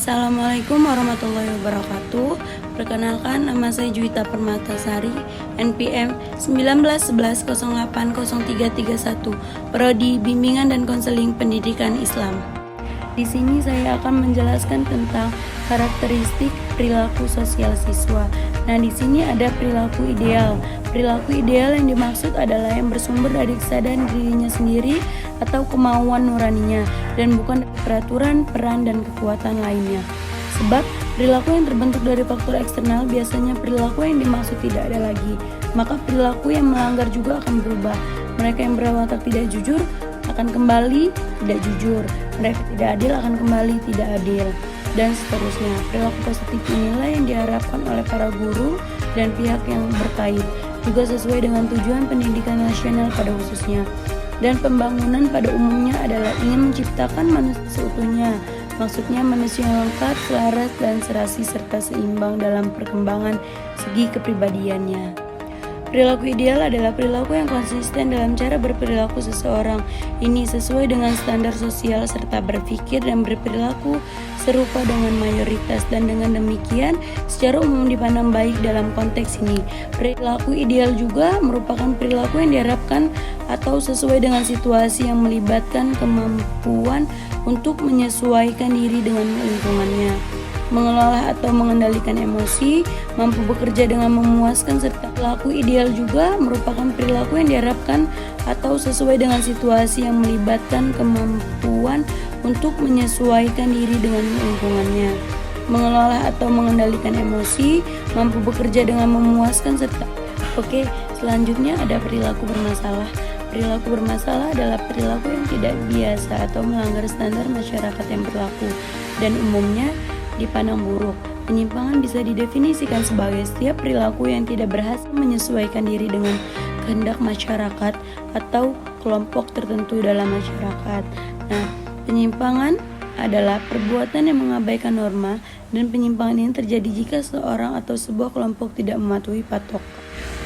Assalamualaikum warahmatullahi wabarakatuh. Perkenalkan, nama saya Juwita Permatasari, NPM 1911080331, Prodi Bimbingan dan Konseling Pendidikan Islam. Di sini saya akan menjelaskan tentang karakteristik perilaku sosial siswa. Nah, di sini ada perilaku ideal. Perilaku ideal yang dimaksud adalah yang bersumber dari kesadaran dirinya sendiri atau kemauan nuraninya, dan bukan dari peraturan, peran, dan kekuatan lainnya. Sebab perilaku yang terbentuk dari faktor eksternal biasanya perilaku yang dimaksud tidak ada lagi. Maka perilaku yang melanggar juga akan berubah. Mereka yang berwatak tidak jujur akan kembali tidak jujur. Mereka tidak adil akan kembali tidak adil, dan seterusnya. Perilaku positif inilah yang diharapkan oleh para guru dan pihak yang berkait, juga sesuai dengan tujuan pendidikan nasional pada khususnya. Dan pembangunan pada umumnya adalah ingin menciptakan manusia seutuhnya. Maksudnya manusia yang lengkap, selaras, dan serasi serta seimbang dalam perkembangan segi kepribadiannya. Perilaku ideal adalah perilaku yang konsisten dalam cara berperilaku seseorang. Ini sesuai dengan standar sosial serta berpikir dan berperilaku serupa dengan mayoritas, dan dengan demikian secara umum dipandang baik dalam konteks ini. Perilaku ideal juga merupakan perilaku yang diharapkan atau sesuai dengan situasi yang melibatkan kemampuan untuk menyesuaikan diri dengan lingkungannya, mengelola atau mengendalikan emosi, mampu bekerja dengan memuaskan, serta perilaku ideal juga merupakan perilaku yang diharapkan atau sesuai dengan situasi yang melibatkan kemampuan untuk menyesuaikan diri dengan lingkungannya, mengelola atau mengendalikan emosi, mampu bekerja dengan memuaskan, serta selanjutnya ada perilaku bermasalah. Perilaku bermasalah adalah perilaku yang tidak biasa atau melanggar standar masyarakat yang berlaku dan umumnya dipandang buruk. Penyimpangan bisa didefinisikan sebagai setiap perilaku yang tidak berhasil menyesuaikan diri dengan kehendak masyarakat atau kelompok tertentu dalam masyarakat. Nah, penyimpangan adalah perbuatan yang mengabaikan norma, dan penyimpangan ini terjadi jika seorang atau sebuah kelompok tidak mematuhi patokan.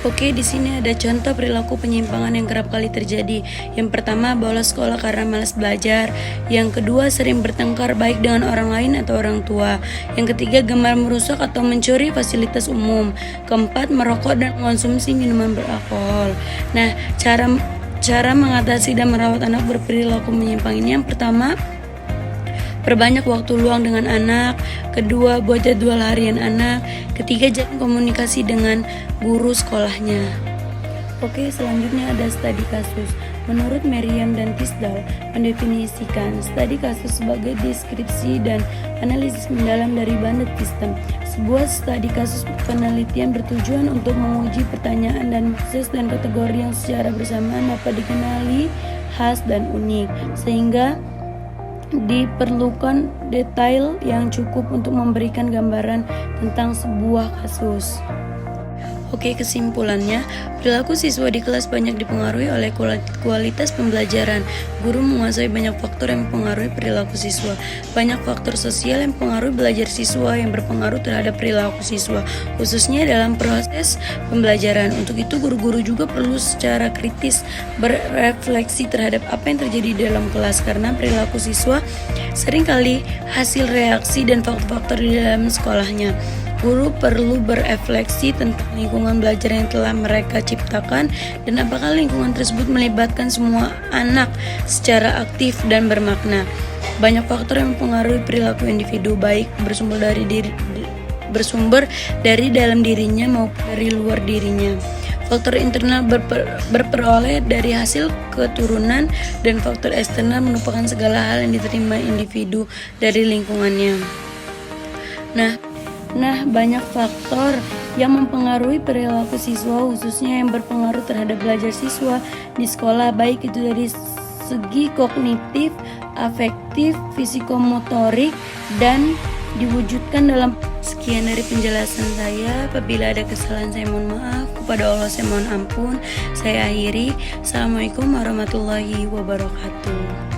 Di sini ada contoh perilaku penyimpangan yang kerap kali terjadi. Yang pertama, bolos sekolah karena malas belajar. Yang kedua, sering bertengkar baik dengan orang lain atau orang tua. Yang ketiga, gemar merusak atau mencuri fasilitas umum. Keempat, merokok dan mengonsumsi minuman beralkohol. Nah, cara mengatasi dan merawat anak berperilaku menyimpang ini, yang pertama, perbanyak waktu luang dengan anak. Kedua, buat jadwal harian anak. Ketiga, jalin komunikasi dengan guru sekolahnya. Selanjutnya ada studi kasus. Menurut Merriam dan Tisdale mendefinisikan studi kasus sebagai deskripsi dan analisis mendalam dari banded system. Sebuah studi kasus penelitian bertujuan untuk menguji pertanyaan dan proses dan kategori yang secara bersamaan dapat dikenali khas dan unik, sehingga diperlukan detail yang cukup untuk memberikan gambaran tentang sebuah kasus. Kesimpulannya, perilaku siswa di kelas banyak dipengaruhi oleh kualitas pembelajaran. Guru menguasai banyak faktor yang mempengaruhi perilaku siswa. Banyak faktor sosial yang mempengaruhi belajar siswa yang berpengaruh terhadap perilaku siswa, khususnya dalam proses pembelajaran. Untuk itu, guru-guru juga perlu secara kritis berefleksi terhadap apa yang terjadi dalam kelas, karena perilaku siswa seringkali hasil reaksi dan faktor-faktor di dalam sekolahnya. Guru perlu berefleksi tentang lingkungan belajar yang telah mereka ciptakan, dan apakah lingkungan tersebut melibatkan semua anak secara aktif dan bermakna. Banyak faktor yang mempengaruhi perilaku individu, baik bersumber dari dalam dirinya maupun dari luar dirinya. Faktor internal berperoleh dari hasil keturunan, dan faktor eksternal merupakan segala hal yang diterima individu dari lingkungannya. Nah, banyak faktor yang mempengaruhi perilaku siswa, khususnya yang berpengaruh terhadap belajar siswa di sekolah, baik itu dari segi kognitif, afektif, fisikomotorik, dan diwujudkan dalam. Sekian dari penjelasan saya. Apabila ada kesalahan, saya mohon maaf. Kepada Allah saya mohon ampun. Saya akhiri. Assalamualaikum warahmatullahi wabarakatuh.